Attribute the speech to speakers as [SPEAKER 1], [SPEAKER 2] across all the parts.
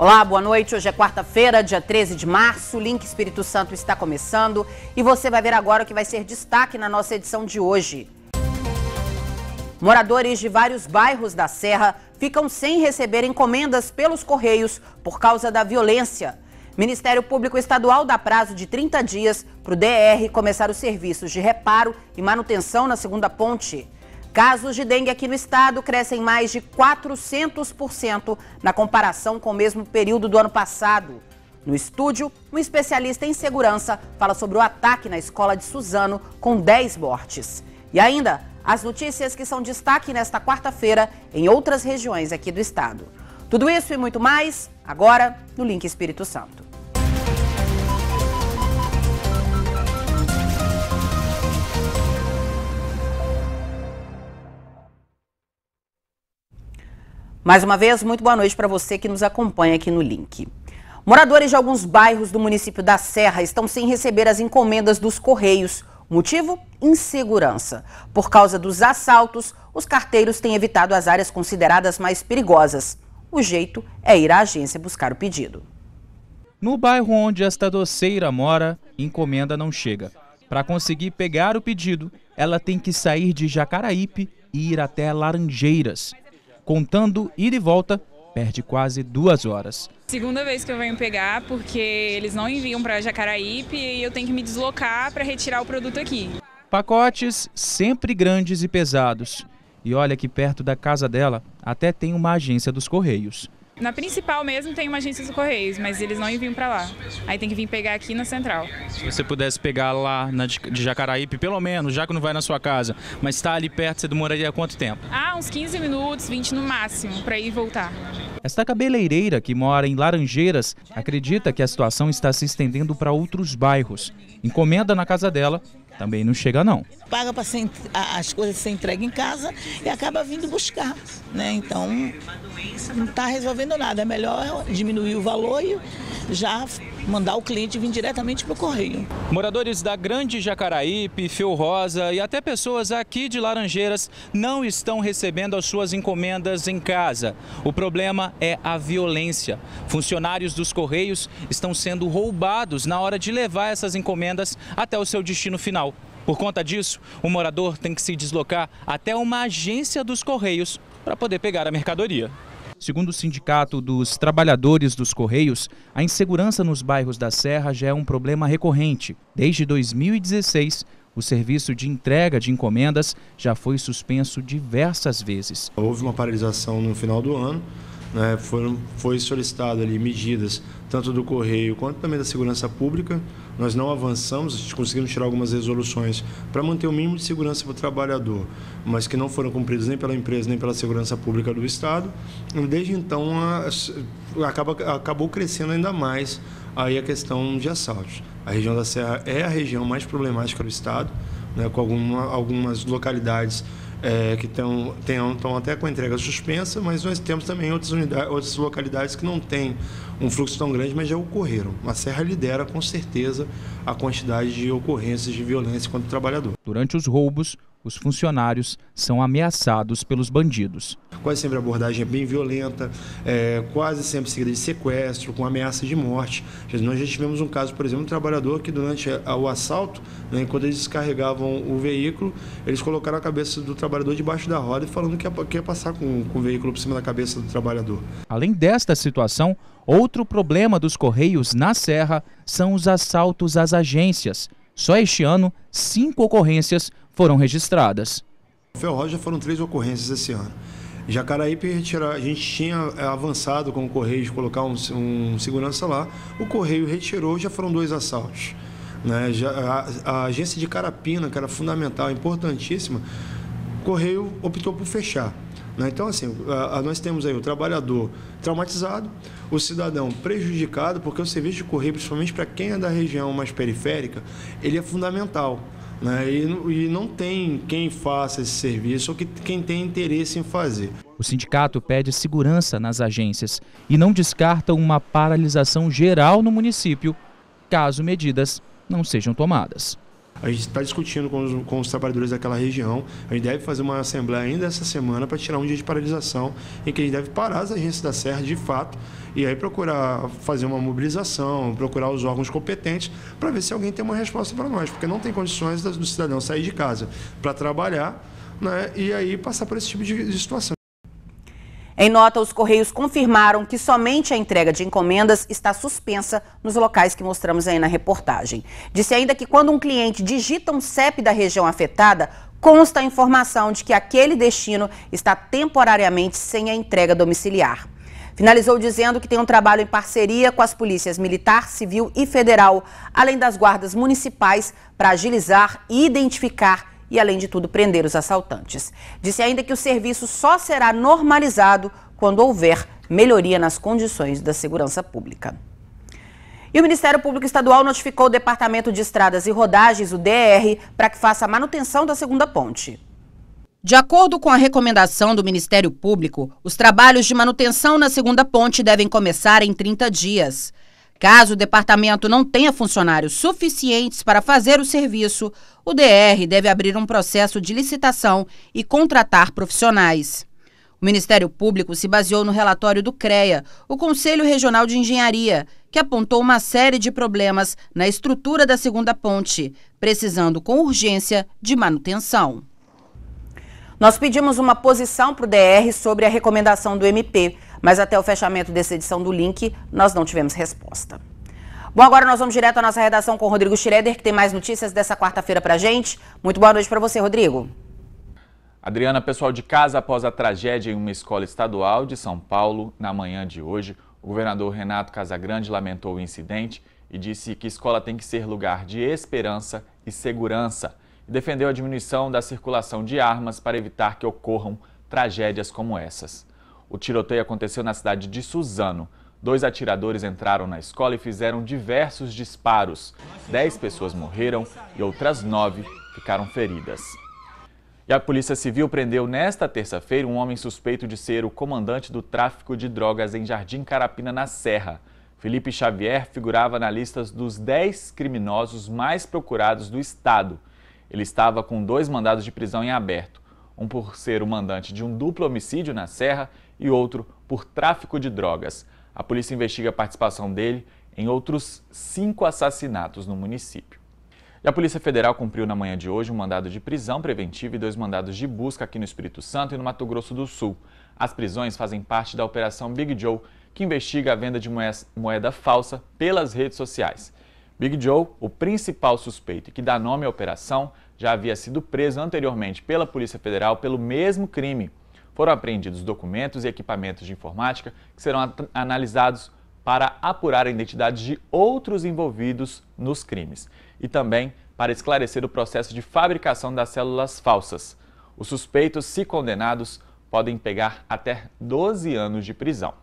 [SPEAKER 1] Olá, boa noite. Hoje é quarta-feira, dia 13 de março. O Link Espírito Santo está começando e você vai ver agora o que vai ser destaque na nossa edição de hoje. Moradores de vários bairros da Serra ficam sem receber encomendas pelos Correios por causa da violência. Ministério Público Estadual dá prazo de 30 dias para o DR começar os serviços de reparo e manutenção na segunda ponte. Casos de dengue aqui no estado crescem mais de 400% na comparação com o mesmo período do ano passado. No estúdio, um especialista em segurança fala sobre o ataque na escola de Suzano com 10 mortes. E ainda, as notícias que são destaque nesta quarta-feira em outras regiões aqui do estado. Tudo isso e muito mais, agora no Link Espírito Santo. Mais uma vez, muito boa noite para você que nos acompanha aqui no Link. Moradores de alguns bairros do município da Serra estão sem receber as encomendas dos Correios. Motivo? Insegurança. Por causa dos assaltos, os carteiros têm evitado as áreas consideradas mais perigosas. O jeito é ir à agência buscar o pedido.
[SPEAKER 2] No bairro onde esta doceira mora, encomenda não chega. Para conseguir pegar o pedido, ela tem que sair de Jacaraípe e ir até Laranjeiras. Contando ida e volta, perde quase 2 horas.
[SPEAKER 3] Segunda vez que eu venho pegar, porque eles não enviam para Jacaraípe e eu tenho que me deslocar para retirar o produto aqui.
[SPEAKER 2] Pacotes sempre grandes e pesados. E olha que perto da casa dela até tem uma agência dos Correios.
[SPEAKER 3] Na principal mesmo tem uma agência dos Correios, mas eles não enviam para lá. Aí tem que vir pegar aqui na central.
[SPEAKER 2] Se você pudesse pegar lá de Jacaraípe, pelo menos, já que não vai na sua casa, mas está ali perto, você demoraria quanto tempo?
[SPEAKER 3] Uns 15 minutos, 20 no máximo, para ir e voltar.
[SPEAKER 2] Esta cabeleireira, que mora em Laranjeiras, acredita que a situação está se estendendo para outros bairros. Encomenda na casa dela também não chega não.
[SPEAKER 4] Paga para as coisas ser entregue em casa e acaba vindo buscar, né? Então não está resolvendo nada. É melhor diminuir o valor e já mandar o cliente vir diretamente para o correio.
[SPEAKER 2] Moradores da Grande Jacaraípe, Feu Rosa e até pessoas aqui de Laranjeiras não estão recebendo as suas encomendas em casa. O problema é a violência. Funcionários dos Correios estão sendo roubados na hora de levar essas encomendas até o seu destino final. Por conta disso, o morador tem que se deslocar até uma agência dos Correios para poder pegar a mercadoria. Segundo o Sindicato dos Trabalhadores dos Correios, a insegurança nos bairros da Serra já é um problema recorrente. Desde 2016, o serviço de entrega de encomendas já foi suspenso diversas vezes.
[SPEAKER 5] Houve uma paralisação no final do ano, né? Foi solicitado ali medidas tanto do Correio quanto também da Segurança Pública. Nós não avançamos, conseguimos tirar algumas resoluções para manter o mínimo de segurança para o trabalhador, mas que não foram cumpridas nem pela empresa nem pela Segurança Pública do Estado. E desde então acabou crescendo ainda mais aí a questão de assaltos. A região da Serra é a região mais problemática do Estado, né, com algumas localidades que estão até com a entrega suspensa, mas nós temos também outras localidades que não têm um fluxo tão grande, mas já ocorreram. A Serra lidera com certeza a quantidade de ocorrências de violência contra o trabalhador.
[SPEAKER 2] Durante os roubos, os funcionários são ameaçados pelos bandidos.
[SPEAKER 5] Quase sempre a abordagem é bem violenta, quase sempre seguida de sequestro, com ameaça de morte. Nós já tivemos um caso, por exemplo, um trabalhador que durante o assalto, né, enquanto eles descarregavam o veículo, eles colocaram a cabeça do trabalhador debaixo da roda e falando que ia passar com o veículo por cima da cabeça do trabalhador.
[SPEAKER 2] Além desta situação, outro problema dos Correios na Serra são os assaltos às agências. Só este ano, 5 ocorrências foram registradas.
[SPEAKER 5] Em Feu Rosa já foram 3 ocorrências esse ano. Jacaraípe, a gente tinha avançado com o Correio de colocar um segurança lá. O Correio retirou, já foram 2 assaltos. Né? A agência de Carapina, que era fundamental, importantíssima, o Correio optou por fechar. Né? Então, assim, nós temos aí o trabalhador traumatizado, o cidadão prejudicado, porque o serviço de Correio, principalmente para quem é da região mais periférica, ele é fundamental. Né? E não tem quem faça esse serviço ou quem tem interesse em fazer.
[SPEAKER 2] O sindicato pede segurança nas agências e não descarta uma paralisação geral no município, caso medidas não sejam tomadas.
[SPEAKER 5] A gente está discutindo com os trabalhadores daquela região. A gente deve fazer uma assembleia ainda essa semana para tirar um dia de paralisação, em que a gente deve parar as agências da Serra de fato e aí procurar fazer uma mobilização, procurar os órgãos competentes para ver se alguém tem uma resposta para nós, porque não tem condições do cidadão sair de casa para trabalhar, né, e aí passar por esse tipo de situação.
[SPEAKER 1] Em nota, os Correios confirmaram que somente a entrega de encomendas está suspensa nos locais que mostramos aí na reportagem. Disse ainda que quando um cliente digita um CEP da região afetada, consta a informação de que aquele destino está temporariamente sem a entrega domiciliar. Finalizou dizendo que tem um trabalho em parceria com as polícias militar, civil e federal, além das guardas municipais, para agilizar e identificar e, além de tudo, prender os assaltantes. Disse ainda que o serviço só será normalizado quando houver melhoria nas condições da segurança pública. E o Ministério Público Estadual notificou o Departamento de Estradas e Rodagens, o DR, para que faça a manutenção da segunda ponte. De acordo com a recomendação do Ministério Público, os trabalhos de manutenção na segunda ponte devem começar em 30 dias. Caso o departamento não tenha funcionários suficientes para fazer o serviço, o DR deve abrir um processo de licitação e contratar profissionais. O Ministério Público se baseou no relatório do CREA, o Conselho Regional de Engenharia, que apontou uma série de problemas na estrutura da segunda ponte, precisando com urgência de manutenção. Nós pedimos uma posição para o DR sobre a recomendação do MP, mas até o fechamento dessa edição do Link, nós não tivemos resposta. Bom, agora nós vamos direto à nossa redação com o Rodrigo Schroeder, que tem mais notícias dessa quarta-feira para a gente. Muito boa noite para você, Rodrigo.
[SPEAKER 6] Adriana, pessoal de casa, após a tragédia em uma escola estadual de São Paulo, na manhã de hoje, o governador Renato Casagrande lamentou o incidente e disse que escola tem que ser lugar de esperança e segurança. E defendeu a diminuição da circulação de armas para evitar que ocorram tragédias como essas. O tiroteio aconteceu na cidade de Suzano. 2 atiradores entraram na escola e fizeram diversos disparos. 10 pessoas morreram e outras 9 ficaram feridas. E a Polícia Civil prendeu nesta terça-feira um homem suspeito de ser o comandante do tráfico de drogas em Jardim Carapina, na Serra. Felipe Xavier figurava na lista dos 10 criminosos mais procurados do estado. Ele estava com 2 mandados de prisão em aberto, um por ser o mandante de um duplo homicídio na Serra e outro por tráfico de drogas. A polícia investiga a participação dele em outros 5 assassinatos no município. E a Polícia Federal cumpriu na manhã de hoje um mandado de prisão preventiva e 2 mandados de busca aqui no Espírito Santo e no Mato Grosso do Sul. As prisões fazem parte da Operação Big Joe, que investiga a venda de moeda falsa pelas redes sociais. Big Joe, o principal suspeito e que dá nome à operação, já havia sido preso anteriormente pela Polícia Federal pelo mesmo crime. Foram apreendidos documentos e equipamentos de informática que serão analisados para apurar a identidade de outros envolvidos nos crimes e também para esclarecer o processo de fabricação das células falsas. Os suspeitos, se condenados, podem pegar até 12 anos de prisão.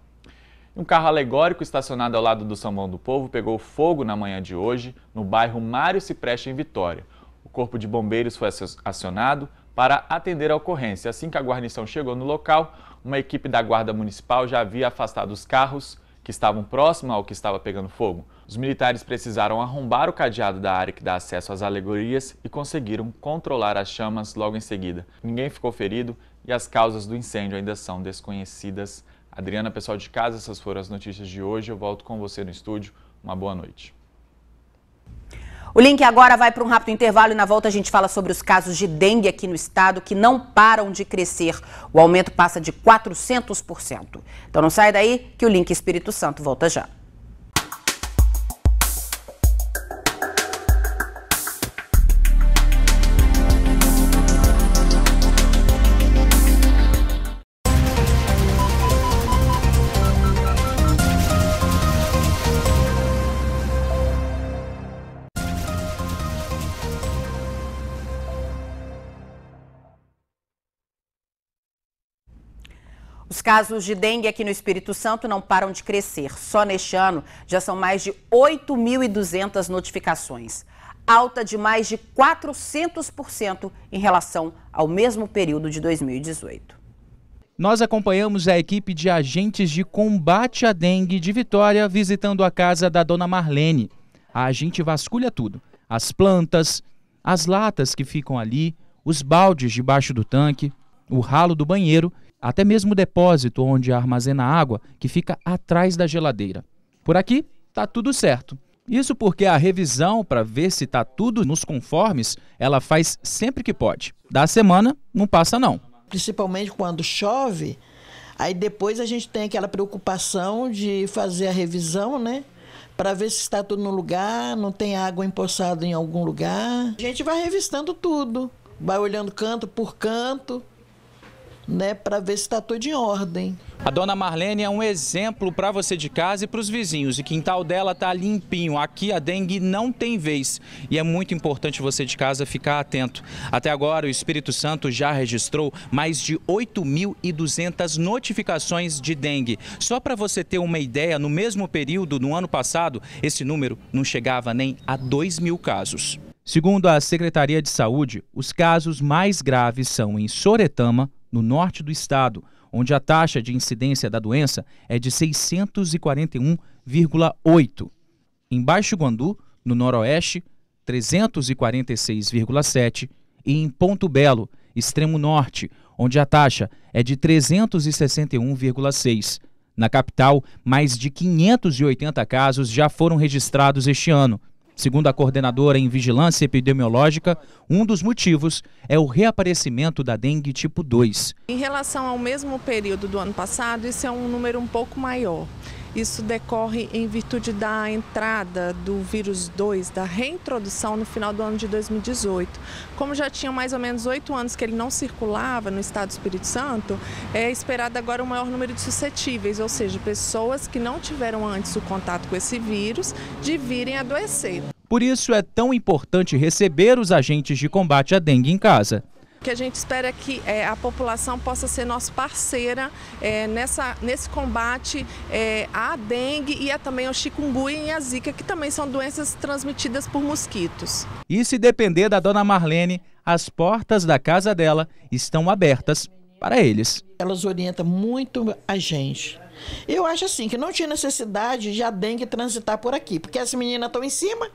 [SPEAKER 6] Um carro alegórico estacionado ao lado do São João do Povo pegou fogo na manhã de hoje no bairro Mário Cipreste, em Vitória. O Corpo de Bombeiros foi acionado para atender a ocorrência. Assim que a guarnição chegou no local, uma equipe da Guarda Municipal já havia afastado os carros que estavam próximos ao que estava pegando fogo. Os militares precisaram arrombar o cadeado da área que dá acesso às alegorias e conseguiram controlar as chamas logo em seguida. Ninguém ficou ferido e as causas do incêndio ainda são desconhecidas. Adriana, pessoal de casa, essas foram as notícias de hoje. Eu volto com você no estúdio. Uma boa noite.
[SPEAKER 1] O Link agora vai para um rápido intervalo e na volta a gente fala sobre os casos de dengue aqui no estado que não param de crescer. O aumento passa de 400%. Então não sai daí que o Link Espírito Santo volta já. Os casos de dengue aqui no Espírito Santo não param de crescer. Só neste ano já são mais de 8.200 notificações, alta de mais de 400% em relação ao mesmo período de 2018.
[SPEAKER 2] Nós acompanhamos a equipe de agentes de combate à dengue de Vitória visitando a casa da dona Marlene. A agente vasculha tudo, as plantas, as latas que ficam ali, os baldes debaixo do tanque, o ralo do banheiro, até mesmo o depósito onde armazena água, que fica atrás da geladeira. Por aqui, tá tudo certo. Isso porque a revisão para ver se tá tudo nos conformes, ela faz sempre que pode. Da semana, não passa não.
[SPEAKER 4] Principalmente quando chove, aí depois a gente tem aquela preocupação de fazer a revisão, né? Para ver se está tudo no lugar, não tem água empoçada em algum lugar. A gente vai revistando tudo, vai olhando canto por canto, né, para ver se está tudo em ordem.
[SPEAKER 2] A dona Marlene é um exemplo para você de casa e para os vizinhos. O quintal dela tá limpinho. Aqui a dengue não tem vez. E é muito importante você de casa ficar atento. Até agora o Espírito Santo já registrou mais de 8.200 notificações de dengue. Só para você ter uma ideia, no mesmo período, no ano passado, esse número não chegava nem a 2.000 casos. Segundo a Secretaria de Saúde, os casos mais graves são em Soretama, no norte do estado, onde a taxa de incidência da doença é de 641,8. Em Baixo Guandu, no noroeste, 346,7. E em Ponto Belo, extremo norte, onde a taxa é de 361,6. Na capital, mais de 580 casos já foram registrados este ano. Segundo a coordenadora em vigilância epidemiológica, um dos motivos é o reaparecimento da dengue tipo 2.
[SPEAKER 7] Em relação ao mesmo período do ano passado, isso é um número um pouco maior. Isso decorre em virtude da entrada do vírus 2, da reintrodução no final do ano de 2018. Como já tinha mais ou menos 8 anos que ele não circulava no estado do Espírito Santo, é esperado agora um maior número de suscetíveis, ou seja, pessoas que não tiveram antes o contato com esse vírus de virem adoecer.
[SPEAKER 2] Por isso é tão importante receber os agentes de combate à dengue em casa.
[SPEAKER 7] O que a gente espera é que a população possa ser nossa parceira nesse combate à dengue e também ao chikungunya e à zika, que também são doenças transmitidas por mosquitos.
[SPEAKER 2] E se depender da dona Marlene, as portas da casa dela estão abertas para eles.
[SPEAKER 4] Elas orientam muito a gente. Eu acho assim que não tinha necessidade de a dengue transitar por aqui, porque as meninas estão em cima,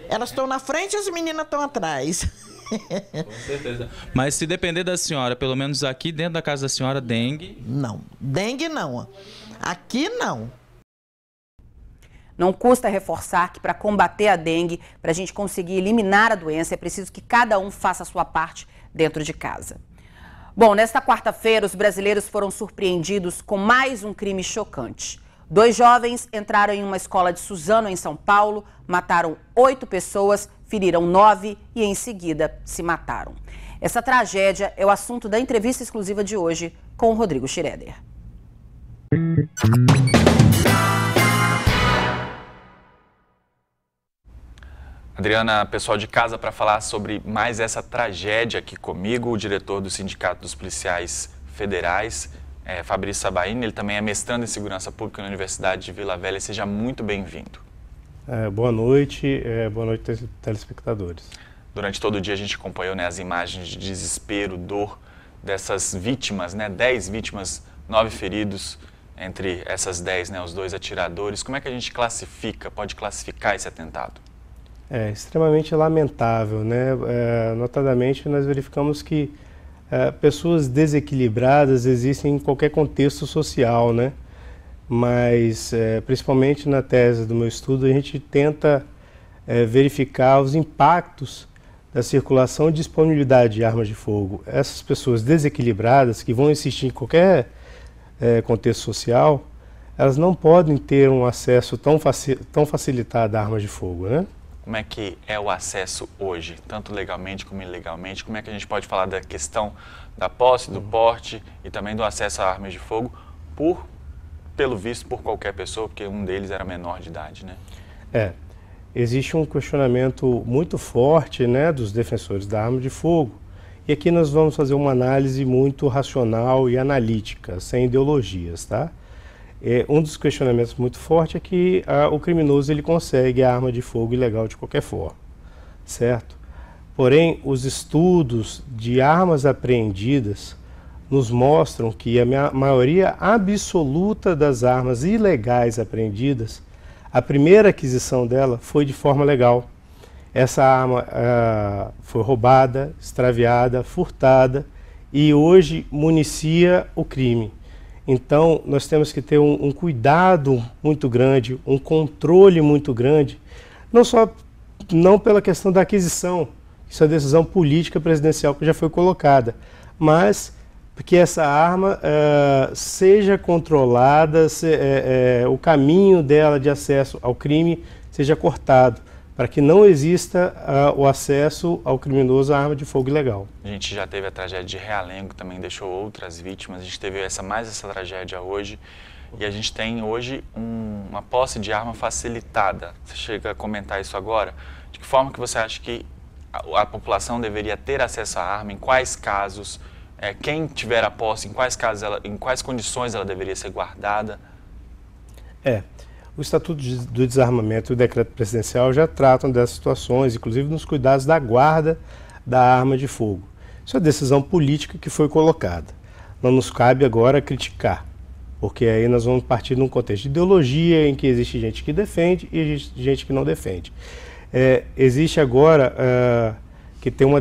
[SPEAKER 4] elas estão na frente e as meninas estão atrás.
[SPEAKER 2] Com certeza. Mas se depender da senhora, pelo menos aqui dentro da casa da senhora, dengue...
[SPEAKER 4] Não, dengue não. Aqui não.
[SPEAKER 1] Não custa reforçar que para combater a dengue, para a gente conseguir eliminar a doença, é preciso que cada um faça a sua parte dentro de casa. Bom, nesta quarta-feira, os brasileiros foram surpreendidos com mais um crime chocante. 2 jovens entraram em uma escola de Suzano, em São Paulo, mataram 8 pessoas, feriram 9 e, em seguida, se mataram. Essa tragédia é o assunto da entrevista exclusiva de hoje com o Rodrigo Schroeder.
[SPEAKER 6] Adriana, pessoal de casa, para falar sobre mais essa tragédia aqui comigo, o diretor do Sindicato dos Policiais Federais, Fabrício Sabaini. Ele também é mestrando em Segurança Pública na Universidade de Vila Velha. Seja muito bem-vindo.
[SPEAKER 5] Boa noite, telespectadores.
[SPEAKER 6] Durante todo o dia a gente acompanhou, as imagens de desespero, dor dessas vítimas, 10 vítimas, 9 feridos, entre essas 10, os 2 atiradores. Como é que a gente pode classificar esse atentado?
[SPEAKER 5] É extremamente lamentável, notadamente nós verificamos que pessoas desequilibradas existem em qualquer contexto social, Mas, principalmente na tese do meu estudo, a gente tenta verificar os impactos da circulação e disponibilidade de armas de fogo. Essas pessoas desequilibradas, que vão existir em qualquer contexto social, elas não podem ter um acesso tão facilitado a armas de fogo,
[SPEAKER 6] Como é que é o acesso hoje, tanto legalmente como ilegalmente? Como é que a gente pode falar da questão da posse, do porte e também do acesso a armas de fogo pelo visto, por qualquer pessoa, porque um deles era menor de idade,
[SPEAKER 5] Existe um questionamento muito forte, dos defensores da arma de fogo. E aqui nós vamos fazer uma análise muito racional e analítica, sem ideologias, Um dos questionamentos muito fortes é que o criminoso ele consegue a arma de fogo ilegal de qualquer forma, certo? Porém, os estudos de armas apreendidas nos mostram que a maioria absoluta das armas ilegais apreendidas, a primeira aquisição dela foi de forma legal.
[SPEAKER 8] Essa arma foi roubada, extraviada, furtada e hoje municia o crime. Então, nós temos que ter um cuidado muito grande, um controle muito grande, não pela questão da aquisição, isso é decisão política presidencial que já foi colocada, mas porque essa arma seja controlada, o caminho dela de acesso ao crime seja cortado, para que não exista o acesso ao criminoso à arma de fogo ilegal.
[SPEAKER 6] A gente já teve a tragédia de Realengo, que também deixou outras vítimas, a gente teve mais essa tragédia hoje, e a gente tem hoje uma posse de arma facilitada. Você chega a comentar isso agora? De que forma que você acha que a população deveria ter acesso à arma, em quais casos, quem tiver a posse, em quais condições ela deveria ser guardada?
[SPEAKER 8] O Estatuto do Desarmamento e o Decreto Presidencial já tratam dessas situações, inclusive nos cuidados da guarda da arma de fogo. Isso é decisão política que foi colocada. Não nos cabe agora criticar, porque aí nós vamos partir de um contexto de ideologia em que existe gente que defende e existe gente que não defende. Existe agora que tem uma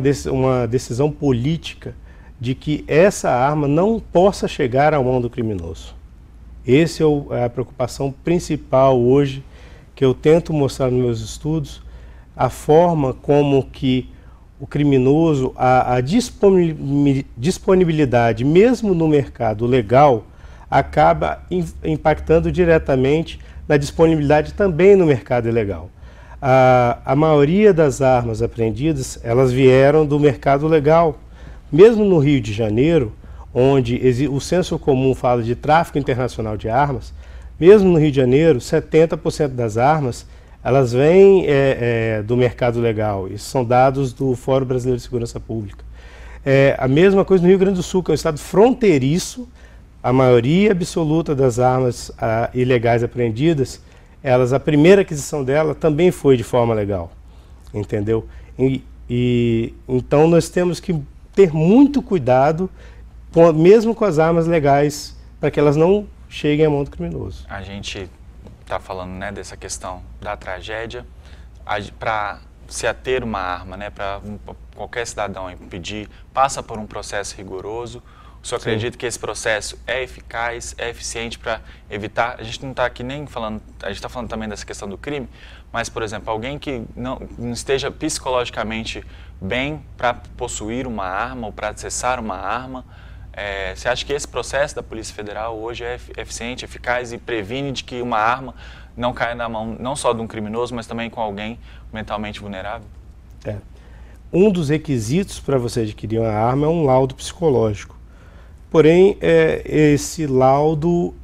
[SPEAKER 8] decisão política de que essa arma não possa chegar à mão do criminoso. Essa é a preocupação principal hoje, que eu tento mostrar nos meus estudos, a forma como que o criminoso, a disponibilidade, mesmo no mercado legal, acaba impactando diretamente na disponibilidade também no mercado ilegal. A maioria das armas apreendidas, elas vieram do mercado legal. Mesmo no Rio de Janeiro, onde o senso comum fala de tráfico internacional de armas, mesmo no Rio de Janeiro, 70% das armas, elas vêm do mercado legal. Isso são dados do Fórum Brasileiro de Segurança Pública. A mesma coisa no Rio Grande do Sul, que é um estado fronteiriço, a maioria absoluta das armas ilegais apreendidas, a primeira aquisição dela também foi de forma legal, entendeu? Então nós temos que ter muito cuidado, mesmo com as armas legais, para que elas não cheguem à mão do criminoso.
[SPEAKER 6] A gente está falando, né, dessa questão da tragédia, para se ater uma arma, né, para qualquer cidadão impedir, passa por um processo rigoroso. O senhor acredita que esse processo é eficaz, é eficiente para evitar? A gente não está aqui nem falando, a gente está falando também dessa questão do crime, mas, por exemplo, alguém que não esteja psicologicamente bem para possuir uma arma ou para acessar uma arma, você acha que esse processo da Polícia Federal hoje é eficiente, eficaz e previne de que uma arma não caia na mão não só de um criminoso, mas também com alguém mentalmente vulnerável?
[SPEAKER 8] Um dos requisitos para você adquirir uma arma é um laudo psicológico. Porém, esse laudo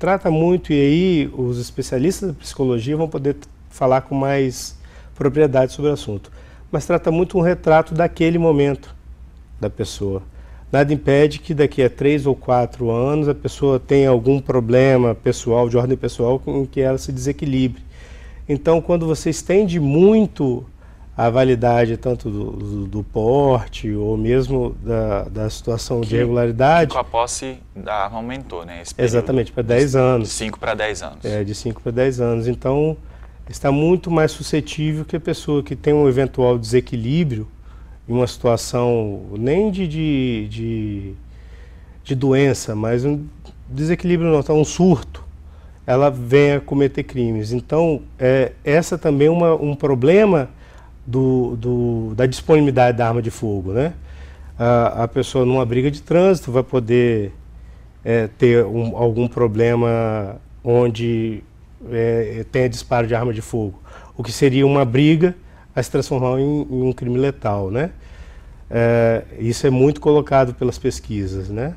[SPEAKER 8] trata muito, e aí os especialistas da psicologia vão poder falar com mais propriedade sobre o assunto, mas trata muito um retrato daquele momento da pessoa. Nada impede que daqui a 3 ou 4 anos a pessoa tenha algum problema pessoal, de ordem pessoal, em que ela se desequilibre. Então, quando você estende muito a validade tanto do porte ou mesmo da situação de irregularidade...
[SPEAKER 6] Com a posse da arma aumentou, né?
[SPEAKER 8] Exatamente, para 10 anos.
[SPEAKER 6] De 5 para 10 anos.
[SPEAKER 8] De 5 para 10 anos. Então, está muito mais suscetível que a pessoa que tem um eventual desequilíbrio em uma situação nem de doença, mas um desequilíbrio não, um surto, ela venha a cometer crimes. Então, essa também é um problema da disponibilidade da arma de fogo, né? A pessoa numa briga de trânsito vai poder ter algum problema onde tenha disparo de arma de fogo, o que seria uma briga a se transformar em um crime letal, né? Isso é muito colocado pelas pesquisas, né?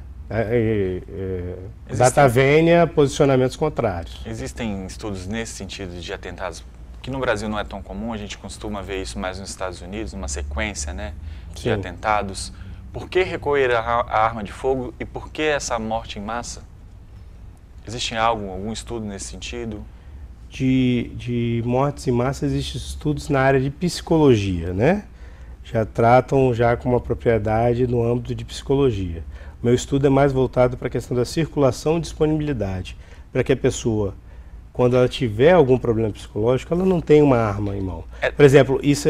[SPEAKER 8] Data vênia, posicionamentos contrários.
[SPEAKER 6] Existem estudos nesse sentido de atentados, que no Brasil não é tão comum, a gente costuma ver isso mais nos Estados Unidos, numa sequência, né, de atentados. Por que recorrer à arma de fogo e por que essa morte em massa? Existe algum estudo nesse sentido?
[SPEAKER 8] De mortes em massa existem estudos na área de psicologia, né? Já tratam com uma propriedade no âmbito de psicologia. Meu estudo é mais voltado para a questão da circulação e disponibilidade, para que a pessoa, quando ela tiver algum problema psicológico, ela não tem uma arma em mão. Por exemplo, isso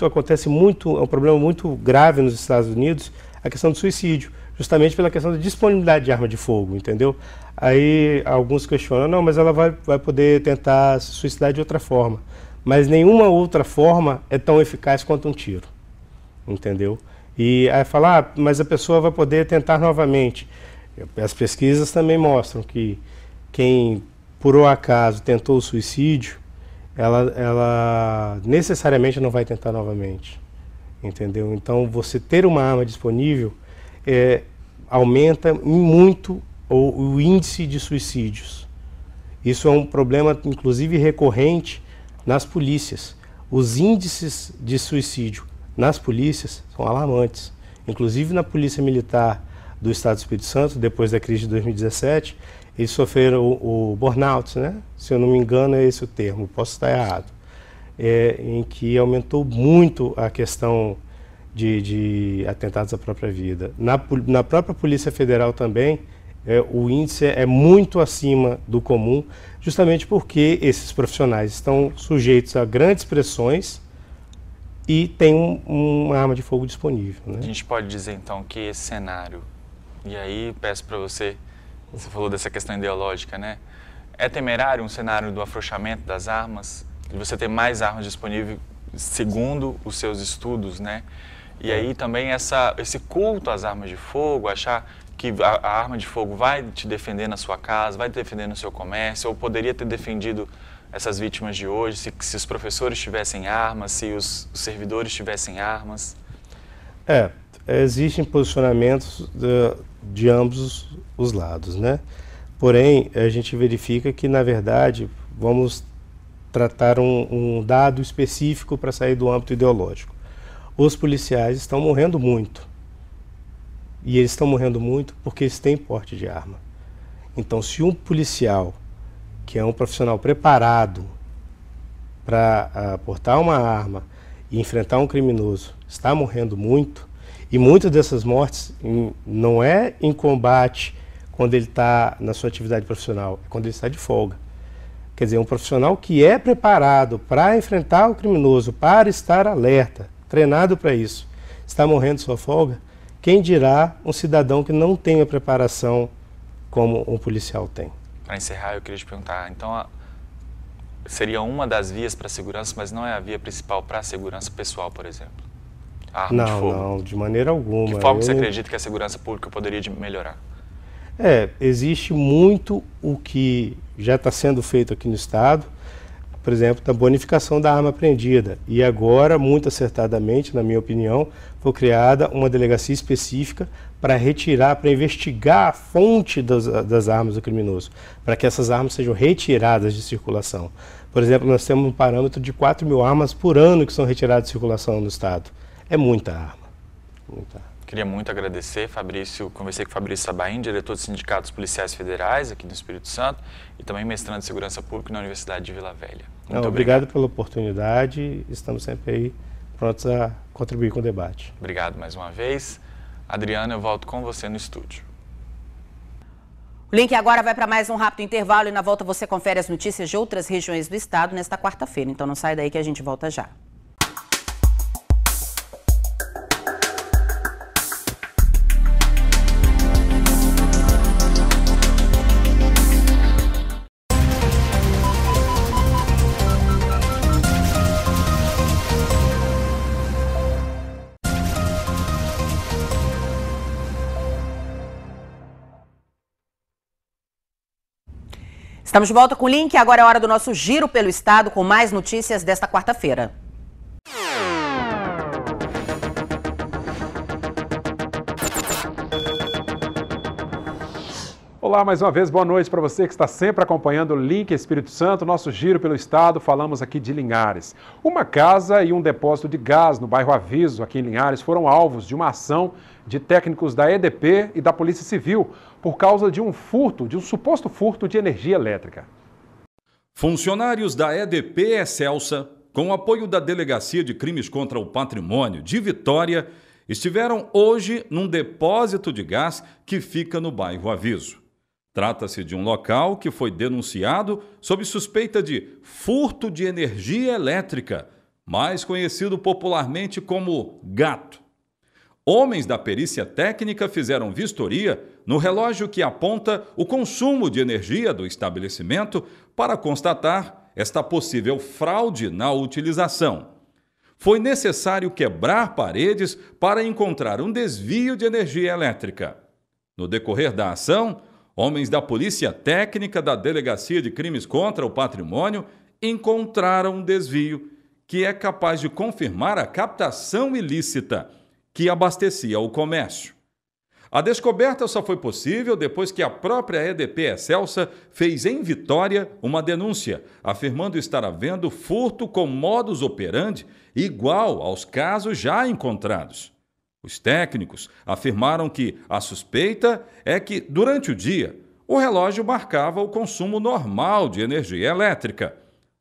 [SPEAKER 8] acontece muito, é um problema muito grave nos Estados Unidos, a questão do suicídio, justamente pela questão da disponibilidade de arma de fogo, entendeu? Aí alguns questionam, não, mas ela vai poder tentar se suicidar de outra forma. Mas nenhuma outra forma é tão eficaz quanto um tiro, entendeu? E aí falar, mas a pessoa vai poder tentar novamente. As pesquisas também mostram que quem, por um acaso, tentou o suicídio, ela necessariamente não vai tentar novamente, entendeu? Então, você ter uma arma disponível aumenta muito o índice de suicídios. Isso é um problema, inclusive, recorrente nas polícias. Os índices de suicídio nas polícias são alarmantes. Inclusive, na Polícia Militar do Estado do Espírito Santo, depois da crise de 2017, eles sofreram o burnout, né? Se eu não me engano é esse o termo, posso estar errado, em que aumentou muito a questão de atentados à própria vida. Na própria Polícia Federal também, o índice é muito acima do comum, justamente porque esses profissionais estão sujeitos a grandes pressões e têm uma arma de fogo disponível, né?
[SPEAKER 6] A gente pode dizer então que esse cenário, e aí peço para você falou dessa questão ideológica, né? É temerário um cenário do afrouxamento das armas, de você ter mais armas disponíveis segundo os seus estudos, né? E aí também esse culto às armas de fogo, achar que a arma de fogo vai te defender na sua casa, vai te defender no seu comércio, ou poderia ter defendido essas vítimas de hoje, se os professores tivessem armas, se os servidores tivessem armas.
[SPEAKER 8] Existem posicionamentos de ambos os lados, né? Porém, a gente verifica que, na verdade, vamos tratar um dado específico para sair do âmbito ideológico. Os policiais estão morrendo muito. E eles estão morrendo muito porque eles têm porte de arma. Então, se um policial, que é um profissional preparado para portar uma arma e enfrentar um criminoso, está morrendo muito, e muitas dessas mortes não é em combate quando ele está na sua atividade profissional, é quando ele está de folga. Quer dizer, um profissional que é preparado para enfrentar o criminoso, para estar alerta, treinado para isso, está morrendo de sua folga, quem dirá um cidadão que não tem a preparação como um policial tem?
[SPEAKER 6] Para encerrar, eu queria te perguntar, então seria uma das vias para a segurança, mas não é a via principal para a segurança pessoal, por exemplo? A arma de fogo.
[SPEAKER 8] Não, de maneira alguma.
[SPEAKER 6] Que forma você acredita que a segurança pública poderia melhorar?
[SPEAKER 8] Existe muito o que já está sendo feito aqui no Estado, por exemplo, da bonificação da arma apreendida. E agora, muito acertadamente, na minha opinião, foi criada uma delegacia específica para retirar, para investigar a fonte das armas do criminoso, para que essas armas sejam retiradas de circulação. Por exemplo, nós temos um parâmetro de 4.000 armas por ano que são retiradas de circulação no Estado. É muita arma. Muita arma.
[SPEAKER 6] Queria muito agradecer, Fabrício. Conversei com o Fabrício Sabaim, diretor do Sindicato dos Policiais Federais aqui no Espírito Santo e também mestrando em Segurança Pública na Universidade de Vila Velha. Muito
[SPEAKER 8] obrigado pela oportunidade. Estamos sempre aí prontos a contribuir com o debate.
[SPEAKER 6] Obrigado mais uma vez. Adriana, eu volto com você no estúdio.
[SPEAKER 1] O link agora vai para mais um rápido intervalo e na volta você confere as notícias de outras regiões do estado nesta quarta-feira. Então não sai daí que a gente volta já. Estamos de volta com o link. Agora é a hora do nosso giro pelo estado com mais notícias desta quarta-feira.
[SPEAKER 9] Olá, mais uma vez, boa noite para você que está sempre acompanhando o Link Espírito Santo, nosso giro pelo estado. Falamos aqui de Linhares. Uma casa e um depósito de gás no bairro Aviso, aqui em Linhares, foram alvos de uma ação de técnicos da EDP e da Polícia Civil por causa de um suposto furto de energia elétrica.
[SPEAKER 10] Funcionários da EDP Excelsa, com apoio da Delegacia de Crimes contra o Patrimônio de Vitória, estiveram hoje num depósito de gás que fica no bairro Aviso. Trata-se de um local que foi denunciado sob suspeita de furto de energia elétrica, mais conhecido popularmente como gato. Homens da perícia técnica fizeram vistoria no relógio que aponta o consumo de energia do estabelecimento para constatar esta possível fraude na utilização. Foi necessário quebrar paredes para encontrar um desvio de energia elétrica. No decorrer da ação, homens da Polícia Técnica da Delegacia de Crimes contra o Patrimônio encontraram um desvio que é capaz de confirmar a captação ilícita que abastecia o comércio. A descoberta só foi possível depois que a própria EDP Excelsa fez em Vitória uma denúncia, afirmando estar havendo furto com modus operandi igual aos casos já encontrados. Os técnicos afirmaram que a suspeita é que, durante o dia, o relógio marcava o consumo normal de energia elétrica.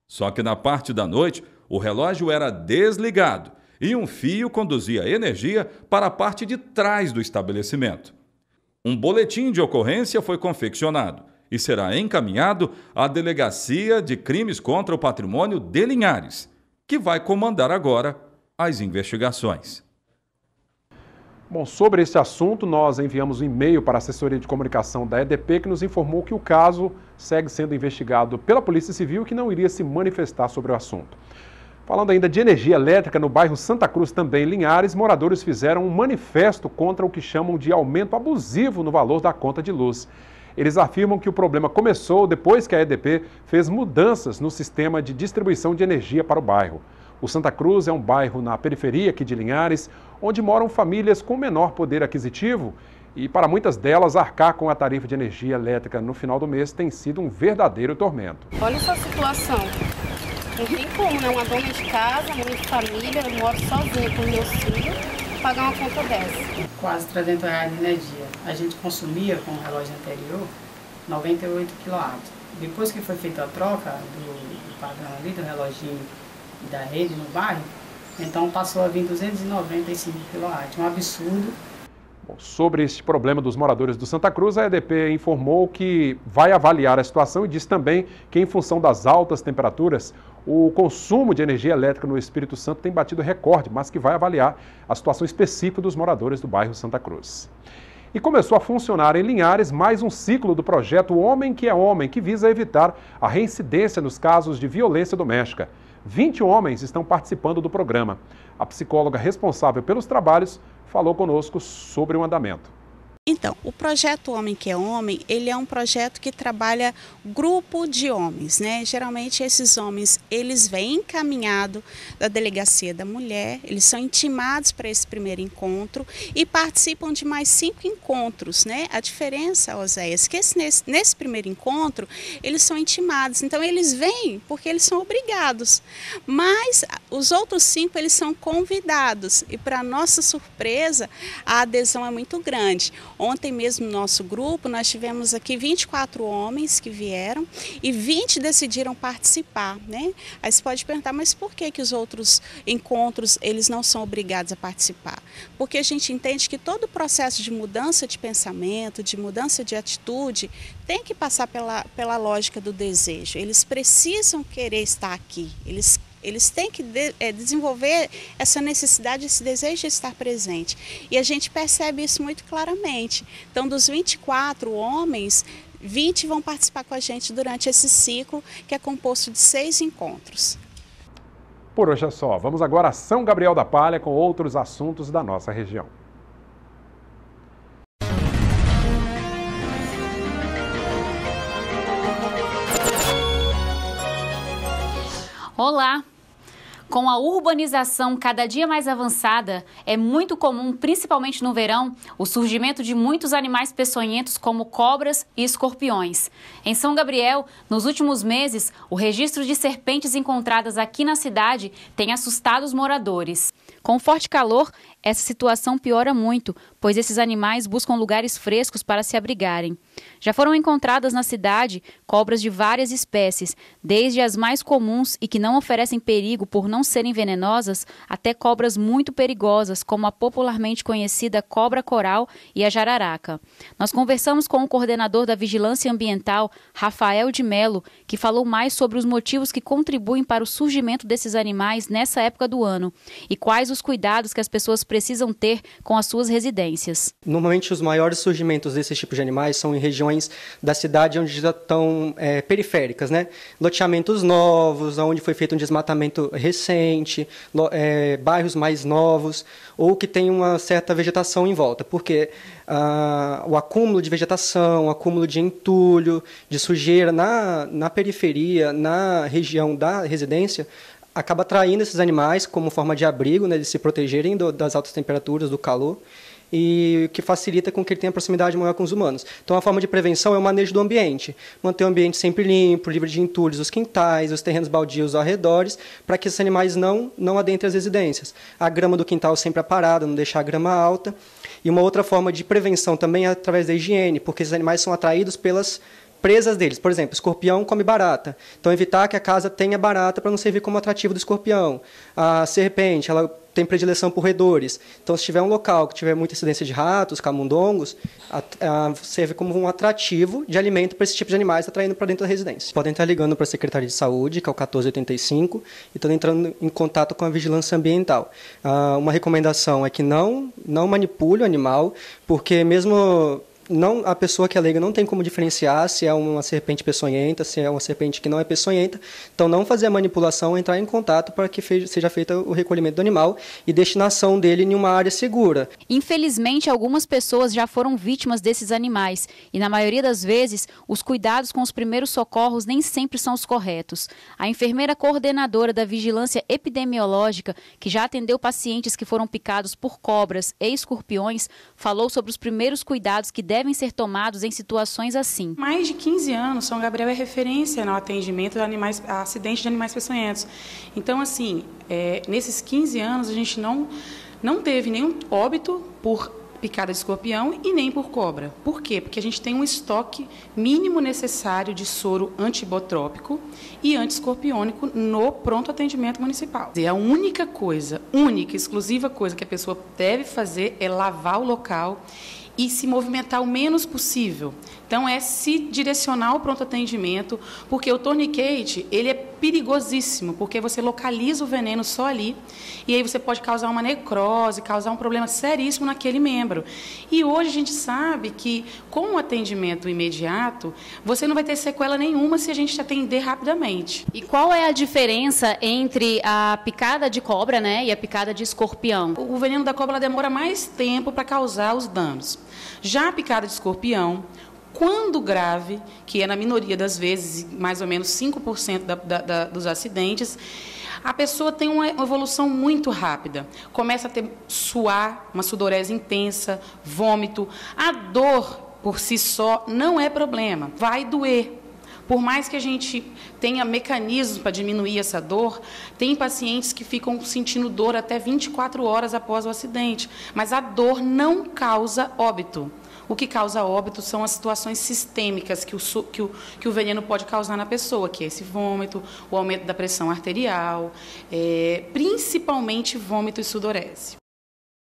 [SPEAKER 10] Só que na parte da noite, o relógio era desligado e um fio conduzia energia para a parte de trás do estabelecimento. Um boletim de ocorrência foi confeccionado e será encaminhado à Delegacia de Crimes contra o Patrimônio de Linhares, que vai comandar agora as investigações.
[SPEAKER 9] Bom, sobre esse assunto, nós enviamos um e-mail para a assessoria de comunicação da EDP, que nos informou que o caso segue sendo investigado pela Polícia Civil, que não iria se manifestar sobre o assunto. Falando ainda de energia elétrica, no bairro Santa Cruz, também em Linhares, moradores fizeram um manifesto contra o que chamam de aumento abusivo no valor da conta de luz. Eles afirmam que o problema começou depois que a EDP fez mudanças no sistema de distribuição de energia para o bairro. O Santa Cruz é um bairro na periferia aqui de Linhares, onde moram famílias com menor poder aquisitivo e, para muitas delas, arcar com a tarifa de energia elétrica no final do mês tem sido um verdadeiro tormento.
[SPEAKER 11] Olha essa situação. Não tem como, né? Uma dona de casa, mãe de família, eu moro sozinha com meus filhos, pagar uma conta dessa.
[SPEAKER 12] Quase R$300 de energia. A gente consumia, com o relógio anterior, 98 kW. Depois que foi feita a troca do padrão ali, do reloginho e da rede no bairro, então passou a vir 295 kW. Um absurdo.
[SPEAKER 9] Sobre este problema dos moradores do Santa Cruz, a EDP informou que vai avaliar a situação e diz também que, em função das altas temperaturas, o consumo de energia elétrica no Espírito Santo tem batido recorde, mas que vai avaliar a situação específica dos moradores do bairro Santa Cruz. E começou a funcionar em Linhares mais um ciclo do projeto Homem que é Homem, que visa evitar a reincidência nos casos de violência doméstica. 20 homens estão participando do programa. A psicóloga responsável pelos trabalhos falou conosco sobre o andamento.
[SPEAKER 13] Então, o projeto Homem que é Homem, ele é um projeto que trabalha grupo de homens, né? Geralmente esses homens, eles vêm encaminhados da Delegacia da Mulher, eles são intimados para esse primeiro encontro e participam de mais 5 encontros, né? A diferença, Oséias, que nesse primeiro encontro, eles são intimados, então eles vêm porque eles são obrigados, mas os outros 5, eles são convidados e, para nossa surpresa, a adesão é muito grande. Ontem mesmo no nosso grupo nós tivemos aqui 24 homens que vieram e 20 decidiram participar, né? Aí você pode perguntar, mas por que os outros encontros eles não são obrigados a participar? Porque a gente entende que todo o processo de mudança de pensamento, de mudança de atitude, tem que passar pela lógica do desejo. Eles precisam querer estar aqui, eles têm que desenvolver essa necessidade, esse desejo de estar presente. E a gente percebe isso muito claramente. Então, dos 24 homens, 20 vão participar com a gente durante esse ciclo, que é composto de 6 encontros.
[SPEAKER 9] Por hoje é só. Vamos agora a São Gabriel da Palha com outros assuntos da nossa região.
[SPEAKER 14] Olá! Com a urbanização cada dia mais avançada, é muito comum, principalmente no verão, o surgimento de muitos animais peçonhentos como cobras e escorpiões. Em São Gabriel, nos últimos meses, o registro de serpentes encontradas aqui na cidade tem assustado os moradores. Com o forte calor, essa situação piora muito, pois esses animais buscam lugares frescos para se abrigarem. Já foram encontradas na cidade cobras de várias espécies, desde as mais comuns e que não oferecem perigo por não serem venenosas, até cobras muito perigosas, como a popularmente conhecida cobra coral e a jararaca. Nós conversamos com o coordenador da Vigilância Ambiental, Rafael de Melo, que falou mais sobre os motivos que contribuem para o surgimento desses animais nessa época do ano e quais os cuidados que as pessoas precisam ter com as suas residências.
[SPEAKER 15] Normalmente os maiores surgimentos desses tipos de animais são em regiões da cidade onde já estão periféricas, né? Loteamentos novos, onde foi feito um desmatamento recente, bairros mais novos ou que tem uma certa vegetação em volta, porque o acúmulo de vegetação, o acúmulo de entulho, de sujeira na periferia, na região da residência, acaba atraindo esses animais como forma de abrigo, né, de se protegerem das altas temperaturas, do calor, e que facilita com que ele tenha proximidade maior com os humanos. Então, a forma de prevenção é o manejo do ambiente. Manter o ambiente sempre limpo, livre de entulhos, os quintais, os terrenos baldios ao redores, para que esses animais não adentrem as residências. A grama do quintal sempre aparada, não deixar a grama alta. E uma outra forma de prevenção também é através da higiene, porque esses animais são atraídos pelas presas deles. Por exemplo, escorpião come barata. Então, evitar que a casa tenha barata para não servir como atrativo do escorpião. A serpente, ela tem predileção por roedores. Então, se tiver um local que tiver muita incidência de ratos, camundongos, serve como um atrativo de alimento para esse tipo de animais, atraindo para dentro da residência. Podem estar ligando para a Secretaria de Saúde, que é o 1485, e estão entrando em contato com a Vigilância Ambiental. Uma recomendação é que não manipule o animal, porque mesmo a pessoa que é leiga não tem como diferenciar se é uma serpente peçonhenta, se é uma serpente que não é peçonhenta. Então, não fazer a manipulação, entrar em contato para que seja feito o recolhimento do animal e destinação dele em uma área segura.
[SPEAKER 14] Infelizmente, algumas pessoas já foram vítimas desses animais e, na maioria das vezes, os cuidados com os primeiros socorros nem sempre são os corretos. A enfermeira coordenadora da Vigilância Epidemiológica, que já atendeu pacientes que foram picados por cobras e escorpiões, falou sobre os primeiros cuidados que devem ser tomados em situações assim.
[SPEAKER 16] Mais de 15 anos, São Gabriel é referência no atendimento a acidentes de animais peçonhentos. Então, assim, nesses 15 anos, a gente não teve nenhum óbito por picada de escorpião e nem por cobra. Por quê? Porque a gente tem um estoque mínimo necessário de soro antibotrópico e antiescorpiônico no pronto atendimento municipal. E a única exclusiva coisa que a pessoa deve fazer é lavar o local e se movimentar o menos possível. Então, é se direcionar ao pronto atendimento, porque o tourniquet, ele é perigosíssimo, porque você localiza o veneno só ali, e aí você pode causar uma necrose, causar um problema seríssimo naquele membro. E hoje a gente sabe que, com o atendimento imediato, você não vai ter sequela nenhuma se a gente atender rapidamente.
[SPEAKER 14] E qual é a diferença entre a picada de cobra, né, e a picada de escorpião?
[SPEAKER 16] O veneno da cobra demora mais tempo para causar os danos. Já a picada de escorpião, quando grave, que é na minoria das vezes, mais ou menos 5% dos acidentes, a pessoa tem uma evolução muito rápida. Começa a ter suar, uma sudorese intensa, vômito. A dor, por si só, não é problema, vai doer. Por mais que a gente tenha mecanismos para diminuir essa dor, tem pacientes que ficam sentindo dor até 24 horas após o acidente, mas a dor não causa óbito. O que causa óbito são as situações sistêmicas que o veneno pode causar na pessoa, que é esse vômito, o aumento da pressão arterial, principalmente vômito e sudorese.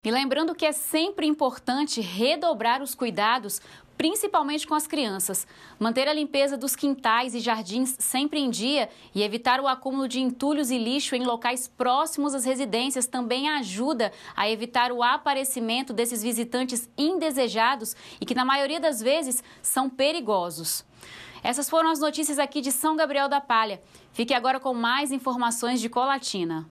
[SPEAKER 14] E lembrando que é sempre importante redobrar os cuidados, principalmente com as crianças. Manter a limpeza dos quintais e jardins sempre em dia e evitar o acúmulo de entulhos e lixo em locais próximos às residências também ajuda a evitar o aparecimento desses visitantes indesejados e que, na maioria das vezes, são perigosos. Essas foram as notícias aqui de São Gabriel da Palha. Fique agora com mais informações de Colatina.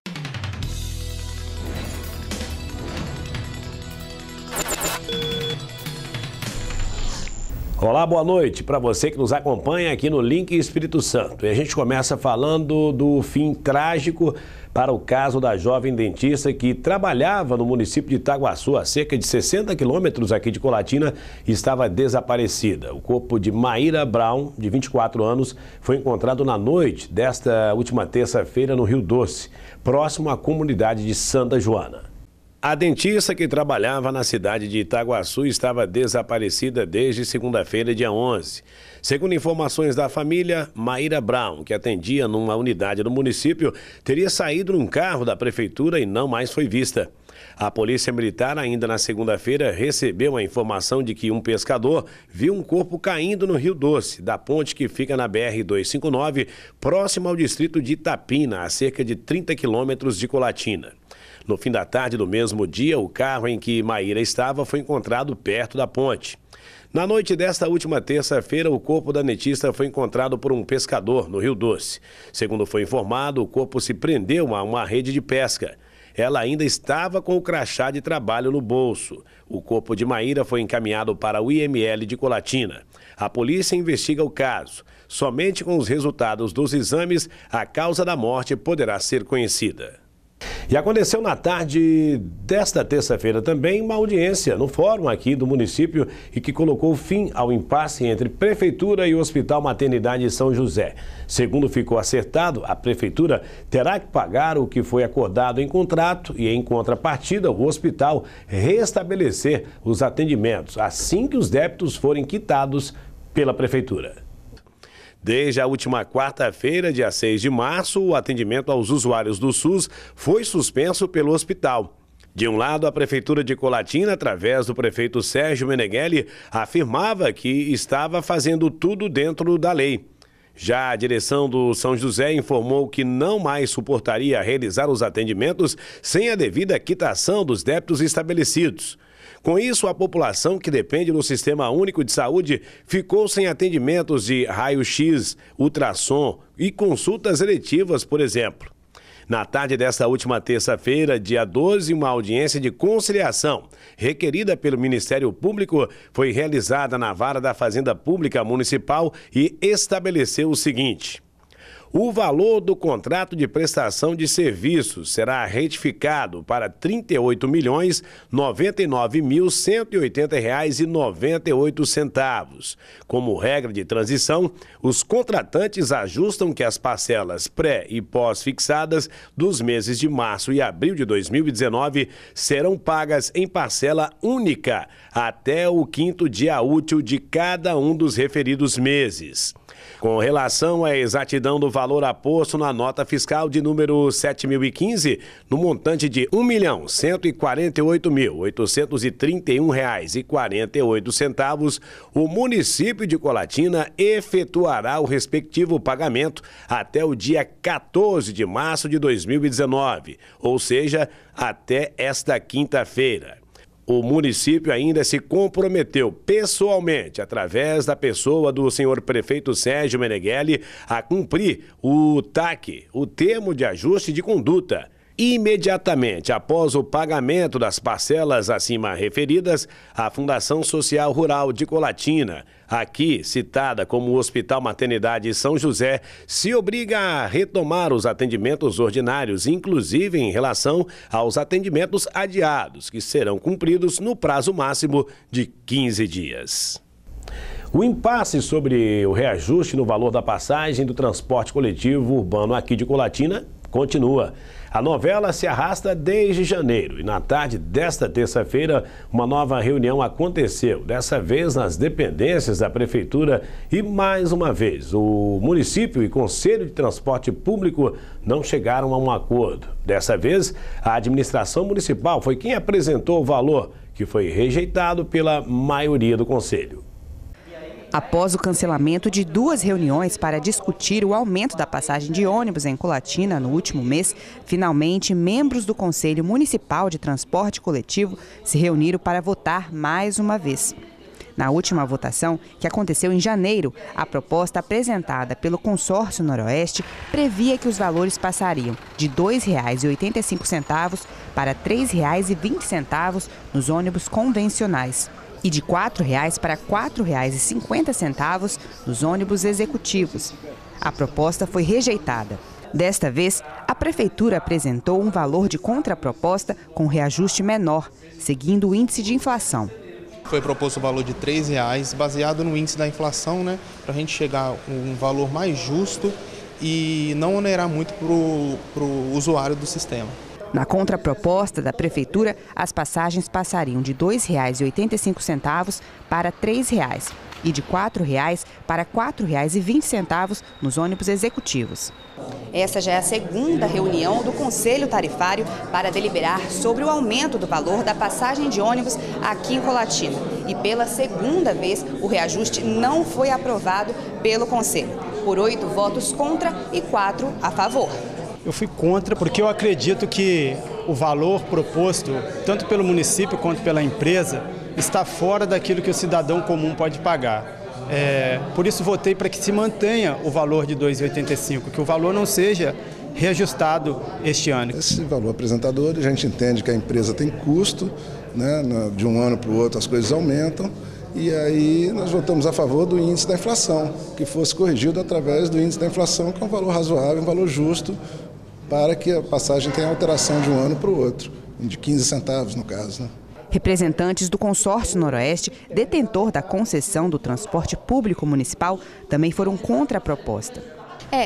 [SPEAKER 17] Olá, boa noite para você que nos acompanha aqui no Link Espírito Santo. E a gente começa falando do fim trágico para o caso da jovem dentista que trabalhava no município de Itaguaçu, a cerca de 60 quilômetros aqui de Colatina, e estava desaparecida. O corpo de Maíra Brown, de 24 anos, foi encontrado na noite desta última terça-feira no Rio Doce, próximo à comunidade de Santa Joana. A dentista que trabalhava na cidade de Itaguaçu estava desaparecida desde segunda-feira, dia 11. Segundo informações da família, Maíra Brown, que atendia numa unidade do município, teria saído num carro da prefeitura e não mais foi vista. A polícia militar, ainda na segunda-feira, recebeu a informação de que um pescador viu um corpo caindo no Rio Doce, da ponte que fica na BR-259, próximo ao distrito de Itapina, a cerca de 30 quilômetros de Colatina. No fim da tarde do mesmo dia, o carro em que Maíra estava foi encontrado perto da ponte. Na noite desta última terça-feira, o corpo da dentista foi encontrado por um pescador no Rio Doce. Segundo foi informado, o corpo se prendeu a uma rede de pesca. Ela ainda estava com o crachá de trabalho no bolso. O corpo de Maíra foi encaminhado para o IML de Colatina. A polícia investiga o caso. Somente com os resultados dos exames, a causa da morte poderá ser conhecida. E aconteceu na tarde desta terça-feira também uma audiência no fórum aqui do município e que colocou fim ao impasse entre Prefeitura e o Hospital Maternidade São José. Segundo ficou acertado, a Prefeitura terá que pagar o que foi acordado em contrato e, em contrapartida, o hospital restabelecer os atendimentos assim que os débitos forem quitados pela Prefeitura. Desde a última quarta-feira, dia 6 de março, o atendimento aos usuários do SUS foi suspenso pelo hospital. De um lado, a Prefeitura de Colatina, através do prefeito Sérgio Meneghelli, afirmava que estava fazendo tudo dentro da lei. Já a direção do São José informou que não mais suportaria realizar os atendimentos sem a devida quitação dos débitos estabelecidos. Com isso, a população que depende do Sistema Único de Saúde ficou sem atendimentos de raio-x, ultrassom e consultas eletivas, por exemplo. Na tarde desta última terça-feira, dia 12, uma audiência de conciliação requerida pelo Ministério Público foi realizada na Vara da Fazenda Pública Municipal e estabeleceu o seguinte: o valor do contrato de prestação de serviços será retificado para R$ 38.099.180,98. Como regra de transição, os contratantes ajustam que as parcelas pré- e pós-fixadas dos meses de março e abril de 2019 serão pagas em parcela única até o 5º dia útil de cada um dos referidos meses. Com relação à exatidão do valor aposto na nota fiscal de número 7.015, no montante de R$ 1.148.831,48, o município de Colatina efetuará o respectivo pagamento até o dia 14 de março de 2019, ou seja, até esta quinta-feira. O município ainda se comprometeu pessoalmente, através da pessoa do senhor prefeito Sérgio Meneghelli, a cumprir o TAC, o termo de ajuste de conduta. Imediatamente após o pagamento das parcelas acima referidas, a Fundação Social Rural de Colatina, aqui citada como Hospital Maternidade São José, se obriga a retomar os atendimentos ordinários, inclusive em relação aos atendimentos adiados, que serão cumpridos no prazo máximo de 15 dias. O impasse sobre o reajuste no valor da passagem do transporte coletivo urbano aqui de Colatina continua. A novela se arrasta desde janeiro e na tarde desta terça-feira uma nova reunião aconteceu, dessa vez nas dependências da Prefeitura e mais uma vez o município e Conselho de Transporte Público não chegaram a um acordo. Dessa vez a administração municipal foi quem apresentou o valor, que foi rejeitado pela maioria do Conselho.
[SPEAKER 18] Após o cancelamento de 2 reuniões para discutir o aumento da passagem de ônibus em Colatina no último mês, finalmente membros do Conselho Municipal de Transporte Coletivo se reuniram para votar mais uma vez. Na última votação, que aconteceu em janeiro, a proposta apresentada pelo Consórcio Noroeste previa que os valores passariam de R$ 2,85 para R$ 3,20 nos ônibus convencionais. e de R$ 4,00 para R$ 4,50 nos ônibus executivos. A proposta foi rejeitada. Desta vez, a Prefeitura apresentou um valor de contraproposta com reajuste menor, seguindo o índice de inflação.
[SPEAKER 19] Foi proposto o valor de R$ 3,00, baseado no índice da inflação, né, para a gente chegar a um valor mais justo e não onerar muito para o usuário do sistema.
[SPEAKER 18] Na contraproposta da Prefeitura, as passagens passariam de R$ 2,85 para R$ 3,00 e de R$ 4,00 para R$ 4,20 nos ônibus executivos. Essa já é a segunda reunião do Conselho Tarifário para deliberar sobre o aumento do valor da passagem de ônibus aqui em Colatina. E pela segunda vez, o reajuste não foi aprovado pelo Conselho, por 8 votos contra e 4 a favor.
[SPEAKER 20] Eu fui contra porque eu acredito que o valor proposto, tanto pelo município quanto pela empresa, está fora daquilo que o cidadão comum pode pagar. Por isso votei para que se mantenha o valor de R$ 2,85, que o valor não seja reajustado este ano.
[SPEAKER 21] Esse valor apresentador, a gente entende que a empresa tem custo, né, de um ano para o outro as coisas aumentam, e aí nós votamos a favor do índice da inflação, que fosse corrigido através do índice da inflação, que é um valor razoável, um valor justo, para que a passagem tenha alteração de um ano para o outro, de 15 centavos no caso, né?
[SPEAKER 18] Representantes do Consórcio Noroeste, detentor da concessão do transporte público municipal, também foram contra a proposta.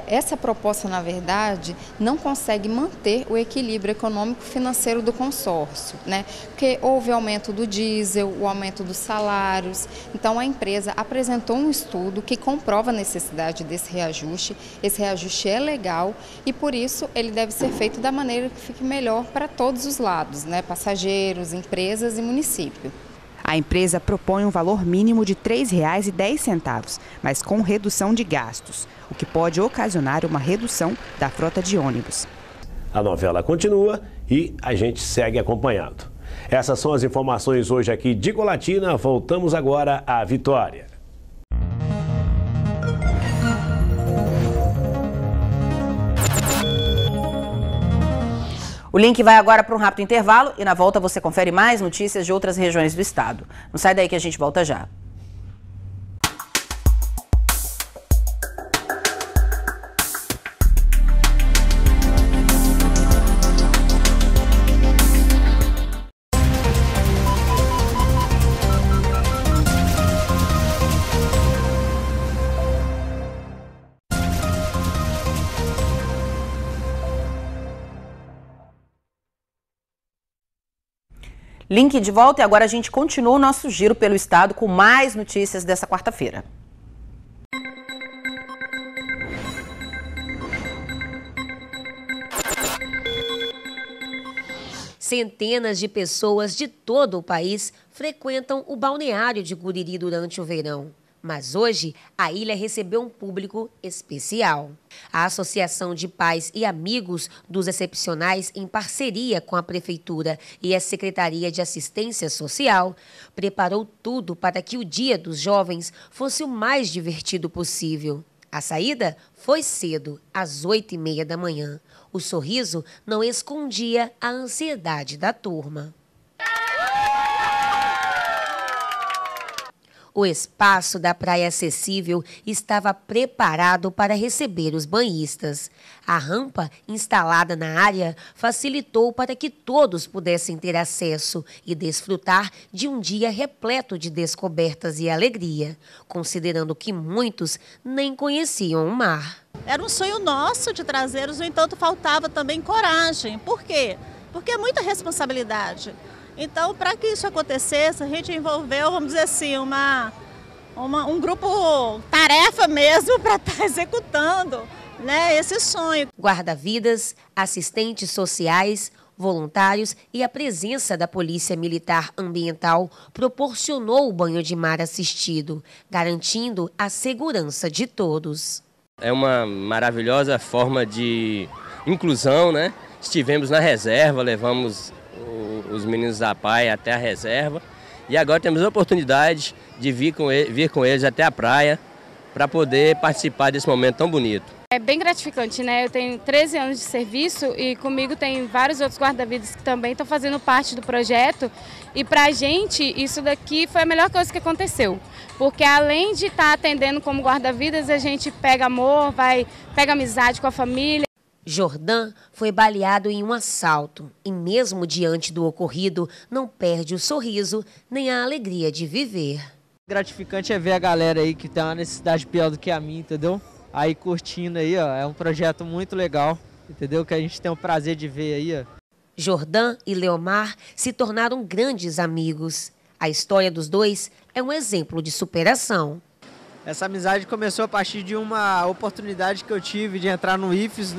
[SPEAKER 22] Essa proposta, na verdade, não consegue manter o equilíbrio econômico-financeiro do consórcio, né? Porque houve aumento do diesel, o aumento dos salários. Então, a empresa apresentou um estudo que comprova a necessidade desse reajuste. Esse reajuste é legal e, por isso, ele deve ser feito da maneira que fique melhor para todos os lados, né? Passageiros, empresas e município.
[SPEAKER 18] A empresa propõe um valor mínimo de R$ 3,10, mas com redução de gastos, o que pode ocasionar uma redução da frota de ônibus.
[SPEAKER 17] A novela continua e a gente segue acompanhando. Essas são as informações hoje aqui de Colatina. Voltamos agora à Vitória.
[SPEAKER 1] O link vai agora para um rápido intervalo e na volta você confere mais notícias de outras regiões do estado. Não sai daí que a gente volta já. Link de volta e agora a gente continua o nosso giro pelo estado com mais notícias dessa quarta-feira.
[SPEAKER 23] Centenas de pessoas de todo o país frequentam o balneário de Guriri durante o verão. Mas hoje, a ilha recebeu um público especial. A Associação de Pais e Amigos dos Excepcionais, em parceria com a Prefeitura e a Secretaria de Assistência Social, preparou tudo para que o Dia dos Jovens fosse o mais divertido possível. A saída foi cedo, às 8h30 da manhã. O sorriso não escondia a ansiedade da turma. O espaço da Praia Acessível estava preparado para receber os banhistas. A rampa instalada na área facilitou para que todos pudessem ter acesso e desfrutar de um dia repleto de descobertas e alegria, considerando que muitos nem conheciam o mar.
[SPEAKER 24] Era um sonho nosso de trazê-los, no entanto faltava também coragem. Por quê? Porque é muita responsabilidade. Então, para que isso acontecesse, a gente envolveu, vamos dizer assim, um grupo tarefa mesmo para estar executando, né, esse sonho.
[SPEAKER 23] Guarda-vidas, assistentes sociais, voluntários e a presença da Polícia Militar Ambiental proporcionou o banho de mar assistido, garantindo a segurança de todos.
[SPEAKER 25] É uma maravilhosa forma de inclusão, né? Estivemos na reserva, levamos os meninos da PAI até a reserva e agora temos a oportunidade de vir com eles até a praia para poder participar desse momento tão bonito.
[SPEAKER 2] É bem gratificante, né? Eu tenho 13 anos de serviço e comigo tem vários outros guarda-vidas que também estão fazendo parte do projeto. E pra gente, isso daqui foi a melhor coisa que aconteceu. Porque além de estar atendendo como guarda-vidas, a gente pega amor, pega amizade com a família.
[SPEAKER 23] Jordan foi baleado em um assalto e mesmo diante do ocorrido, não perde o sorriso nem a alegria de viver.
[SPEAKER 3] Gratificante é ver a galera aí que tem uma necessidade pior do que a minha, entendeu? Aí curtindo aí, ó, é um projeto muito legal, entendeu? Que a gente tem o prazer de ver aí, ó.
[SPEAKER 23] Jordan e Leomar se tornaram grandes amigos. A história dos dois é um exemplo de superação.
[SPEAKER 3] Essa amizade começou a partir de uma oportunidade que eu tive de entrar no IFES,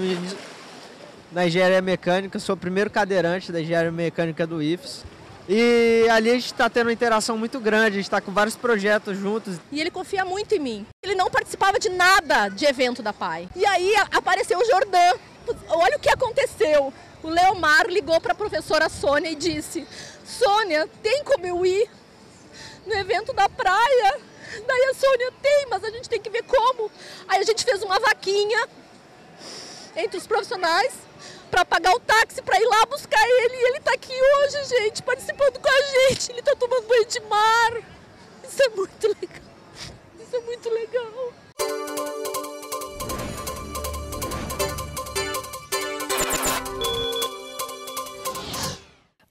[SPEAKER 3] na engenharia mecânica. Sou o primeiro cadeirante da engenharia mecânica do IFES. E ali a gente está tendo uma interação muito grande, a gente está com vários projetos juntos.
[SPEAKER 4] E ele confia muito em mim. Ele não participava de nada de evento da PAI. E aí apareceu o Jordan. Olha o que aconteceu. O Leomar ligou para a professora Sônia e disse: Sônia, tem como eu ir no evento da praia? Daí a Sônia: tem, mas a gente tem que ver como. Aí a gente fez uma vaquinha entre os profissionais para pagar o táxi, para ir lá buscar ele. E ele está aqui hoje, gente, participando com a gente. Ele está tomando banho de mar. Isso é muito legal. Isso é muito legal.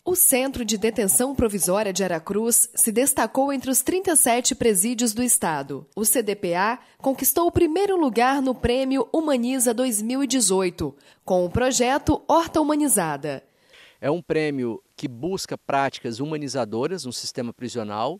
[SPEAKER 5] O Centro de Detenção Provisória de Aracruz se destacou entre os 37 presídios do estado. O CDPA conquistou o primeiro lugar no Prêmio Humaniza 2018, com o projeto Horta Humanizada.
[SPEAKER 7] É um prêmio que busca práticas humanizadoras no sistema prisional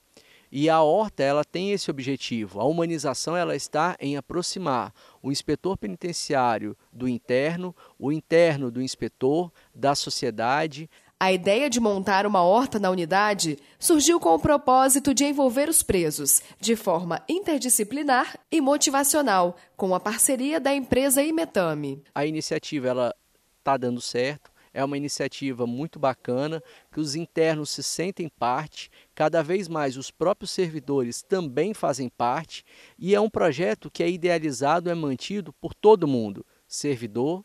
[SPEAKER 7] e a Horta ela tem esse objetivo. A humanização ela está em aproximar o inspetor penitenciário do interno, o interno do inspetor, da sociedade.
[SPEAKER 5] A ideia de montar uma horta na unidade surgiu com o propósito de envolver os presos de forma interdisciplinar e motivacional, com a parceria da empresa Imetame.
[SPEAKER 7] A iniciativa ela está dando certo, é uma iniciativa muito bacana, que os internos se sentem parte, cada vez mais os próprios servidores também fazem parte, e é um projeto que é idealizado, é mantido por todo mundo, servidor,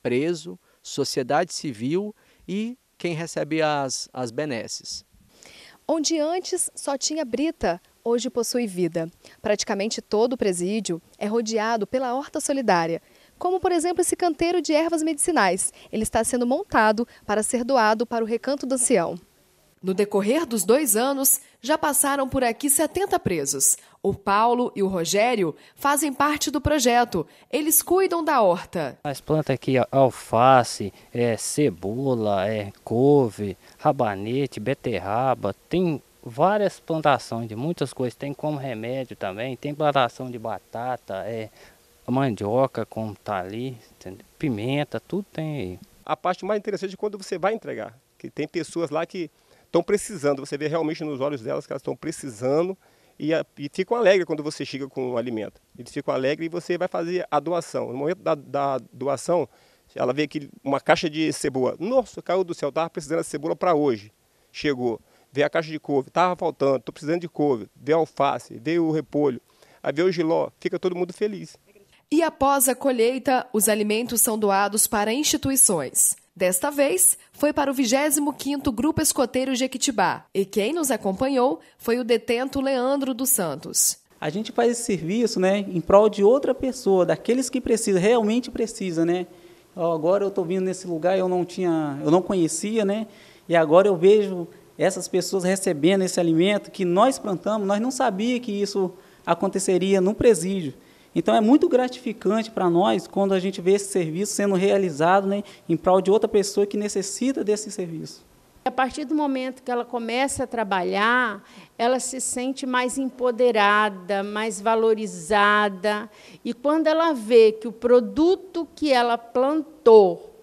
[SPEAKER 7] preso, sociedade civil e quem recebe as benesses.
[SPEAKER 26] Onde antes só tinha brita, hoje possui vida. Praticamente todo o presídio é rodeado pela horta solidária, como por exemplo esse canteiro de ervas medicinais. Ele está sendo montado para ser doado para o Recanto do Ancião.
[SPEAKER 5] No decorrer dos 2 anos, já passaram por aqui 70 presos. O Paulo e o Rogério fazem parte do projeto. Eles cuidam da horta.
[SPEAKER 27] As plantas aqui, alface, cebola, couve, rabanete, beterraba. Tem várias plantações de muitas coisas. Tem como remédio também. Tem plantação de batata, mandioca, como está ali, pimenta, tudo tem aí.
[SPEAKER 28] A parte mais interessante é quando você vai entregar. Que tem pessoas lá que estão precisando, você vê realmente nos olhos delas que elas estão precisando e ficam alegres quando você chega com o alimento. Eles ficam alegres e você vai fazer a doação. No momento da doação, ela vê aqui uma caixa de cebola. Nossa, caiu do céu, estava precisando de cebola para hoje. Chegou. Vê a caixa de couve, estava faltando, estou precisando de couve. Vê a alface, vê o repolho, aí vê o jiló, fica todo mundo feliz.
[SPEAKER 5] E após a colheita, os alimentos são doados para instituições. Desta vez, foi para o 25º Grupo Escoteiro Jequitibá. E quem nos acompanhou foi o detento Leandro dos Santos.
[SPEAKER 29] A gente faz esse serviço, né, em prol de outra pessoa, daqueles que precisam, realmente precisam, né? Agora eu estou vindo nesse lugar, eu não conhecia, né? E agora eu vejo essas pessoas recebendo esse alimento que nós plantamos, nós não sabíamos que isso aconteceria no presídio. Então é muito gratificante para nós quando a gente vê esse serviço sendo realizado, né, em prol de outra pessoa que necessita desse serviço.
[SPEAKER 30] A partir do momento que ela começa a trabalhar, ela se sente mais empoderada, mais valorizada. E quando ela vê que o produto que ela plantou,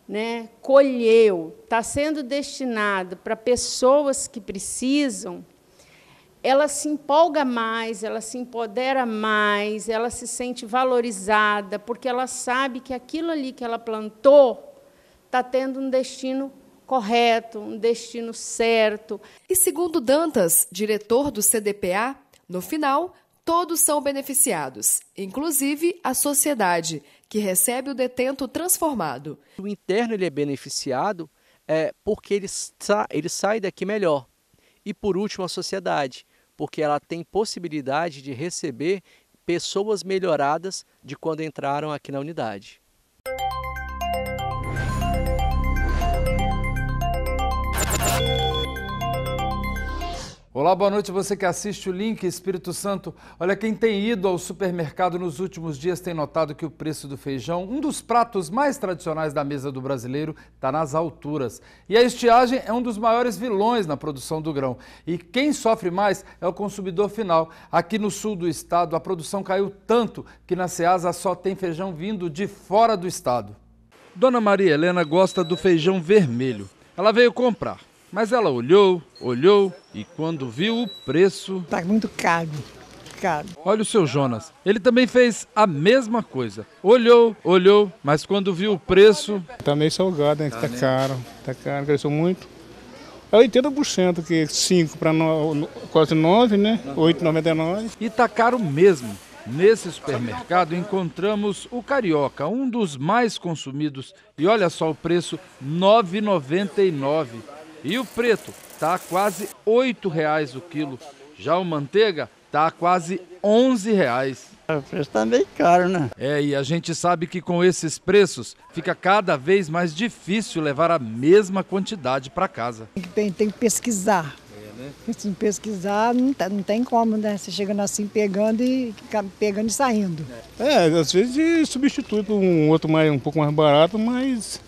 [SPEAKER 30] né, colheu, está sendo destinado para pessoas que precisam, ela se empolga mais, ela se empodera mais, ela se sente valorizada, porque ela sabe que aquilo ali que ela plantou está tendo um destino correto, um destino certo.
[SPEAKER 5] E segundo Dantas, diretor do CDPA, no final, Todos são beneficiados, inclusive a sociedade, que recebe o detento transformado.
[SPEAKER 7] O interno ele é beneficiado porque ele sai daqui melhor. E por último a sociedade, porque ela tem possibilidade de receber pessoas melhoradas de quando entraram aqui na unidade.
[SPEAKER 6] Olá, boa noite, você que assiste o Link Espírito Santo. Olha, quem tem ido ao supermercado nos últimos dias tem notado que o preço do feijão, um dos pratos mais tradicionais da mesa do brasileiro, está nas alturas. E a estiagem é um dos maiores vilões na produção do grão. E quem sofre mais é o consumidor final. Aqui no sul do estado, a produção caiu tanto que na Ceasa só tem feijão vindo de fora do estado. Dona Maria Helena gosta do feijão vermelho. Ela veio comprar. Mas ela olhou e quando viu o preço...
[SPEAKER 8] Está muito caro.
[SPEAKER 6] Olha o seu Jonas, ele também fez a mesma coisa. Olhou, mas quando viu o preço...
[SPEAKER 9] Está meio salgado, né? Está caro, cresceu muito. É 80%, que 5 para quase 9, né? 8,99.
[SPEAKER 6] E está caro mesmo. Nesse supermercado encontramos o carioca, um dos mais consumidos. E olha só o preço, R$ 9,99. E o preto está a quase R$ 8,00 o quilo. Já o manteiga está a quase R$ 11,00.
[SPEAKER 8] O preço está meio caro, né?
[SPEAKER 6] E a gente sabe que com esses preços fica cada vez mais difícil levar a mesma quantidade para casa.
[SPEAKER 8] Tem que pesquisar. Se pesquisar, não tem como, né? Você chegando assim, pegando e saindo.
[SPEAKER 9] Às vezes substitui por um outro um pouco mais barato, mas...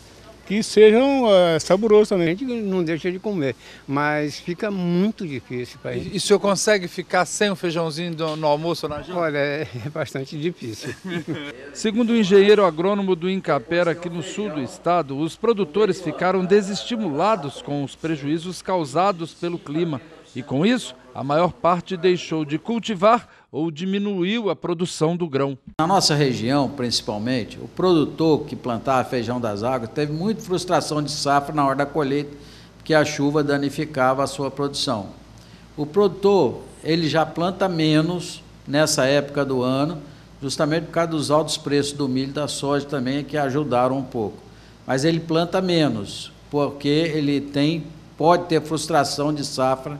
[SPEAKER 9] que sejam saborosos também.
[SPEAKER 10] A gente não deixa de comer, mas fica muito difícil para isso.
[SPEAKER 6] E o senhor consegue ficar sem um feijãozinho no almoço ou na janta?
[SPEAKER 10] Olha, é bastante difícil.
[SPEAKER 6] Segundo o engenheiro agrônomo do Incapera, aqui no sul do estado, os produtores ficaram desestimulados com os prejuízos causados pelo clima. E com isso, a maior parte deixou de cultivar ou diminuiu a produção do grão.
[SPEAKER 11] Na nossa região, principalmente, o produtor que plantava feijão das águas teve muita frustração de safra na hora da colheita, porque a chuva danificava a sua produção. O produtor, ele já planta menos nessa época do ano, justamente por causa dos altos preços do milho e da soja também, que ajudaram um pouco. Mas ele planta menos, porque ele pode ter frustração de safra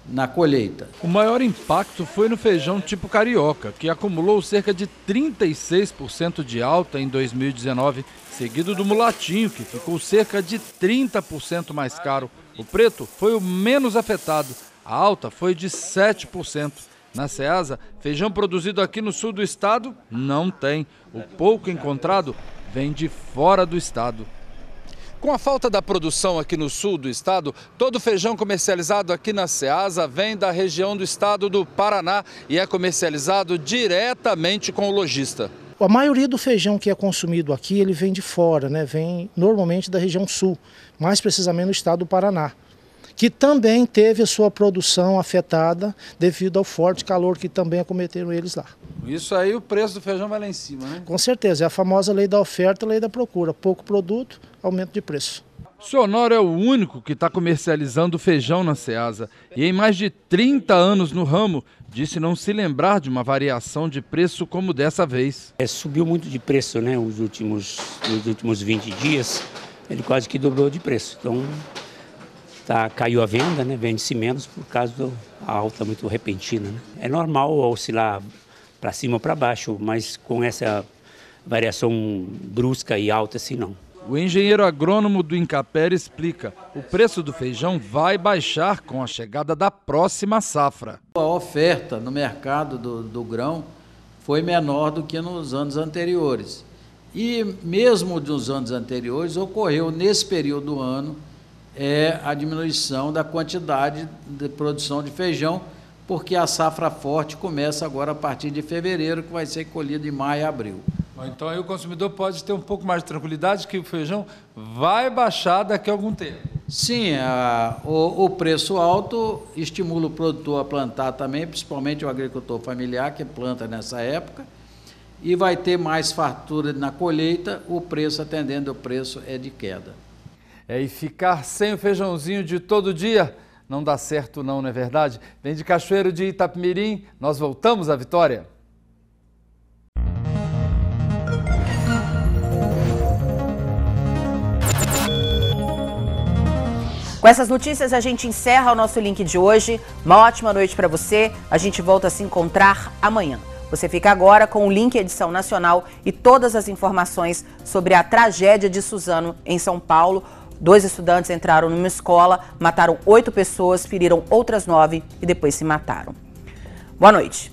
[SPEAKER 11] na colheita.
[SPEAKER 6] O maior impacto foi no feijão tipo carioca, que acumulou cerca de 36% de alta em 2019, seguido do mulatinho, que ficou cerca de 30% mais caro. O preto foi o menos afetado, a alta foi de 7%. Na Ceasa, feijão produzido aqui no sul do estado não tem. O pouco encontrado vem de fora do estado. Com a falta da produção aqui no sul do estado, todo o feijão comercializado aqui na Ceasa vem da região do estado do Paraná e é comercializado diretamente com o lojista.
[SPEAKER 12] A maioria do feijão que é consumido aqui, ele vem de fora, né? Vem normalmente da região sul, mais precisamente no estado do Paraná, que também teve a sua produção afetada devido ao forte calor que também acometeram eles lá.
[SPEAKER 6] Isso aí, o preço do feijão vai lá em cima, né?
[SPEAKER 12] Com certeza, é a famosa lei da oferta e lei da procura. Pouco produto, aumento de preço.
[SPEAKER 6] O seu Honório é o único que está comercializando feijão na Ceasa e em mais de 30 anos no ramo, disse não se lembrar de uma variação de preço como dessa vez.
[SPEAKER 13] Subiu muito de preço, né? Nos últimos 20 dias, ele quase que dobrou de preço. Então, caiu a venda, né? Vende-se menos por causa da alta muito repentina, né? É normal oscilar para cima ou para baixo, mas com essa variação brusca e alta assim não.
[SPEAKER 6] O engenheiro agrônomo do Incapera explica, o preço do feijão vai baixar com a chegada da próxima safra.
[SPEAKER 11] A oferta no mercado do grão foi menor do que nos anos anteriores. E mesmo nos anos anteriores ocorreu nesse período do ano a diminuição da quantidade de produção de feijão, porque a safra forte começa agora a partir de fevereiro, que vai ser colhido em maio e abril.
[SPEAKER 6] Então aí o consumidor pode ter um pouco mais de tranquilidade que o feijão vai baixar daqui a algum tempo.
[SPEAKER 11] Sim, o preço alto estimula o produtor a plantar também, principalmente o agricultor familiar que planta nessa época, e vai ter mais fartura na colheita, o preço, atendendo o preço, é de queda.
[SPEAKER 6] E ficar sem o feijãozinho de todo dia não dá certo não é verdade? Vem de Cachoeiro de Itapemirim, nós voltamos à Vitória.
[SPEAKER 1] Com essas notícias a gente encerra o nosso link de hoje. Uma ótima noite para você. A gente volta a se encontrar amanhã. Você fica agora com o link edição nacional e todas as informações sobre a tragédia de Suzano em São Paulo. 2 estudantes entraram numa escola, mataram 8 pessoas, feriram outras 9 e depois se mataram. Boa noite.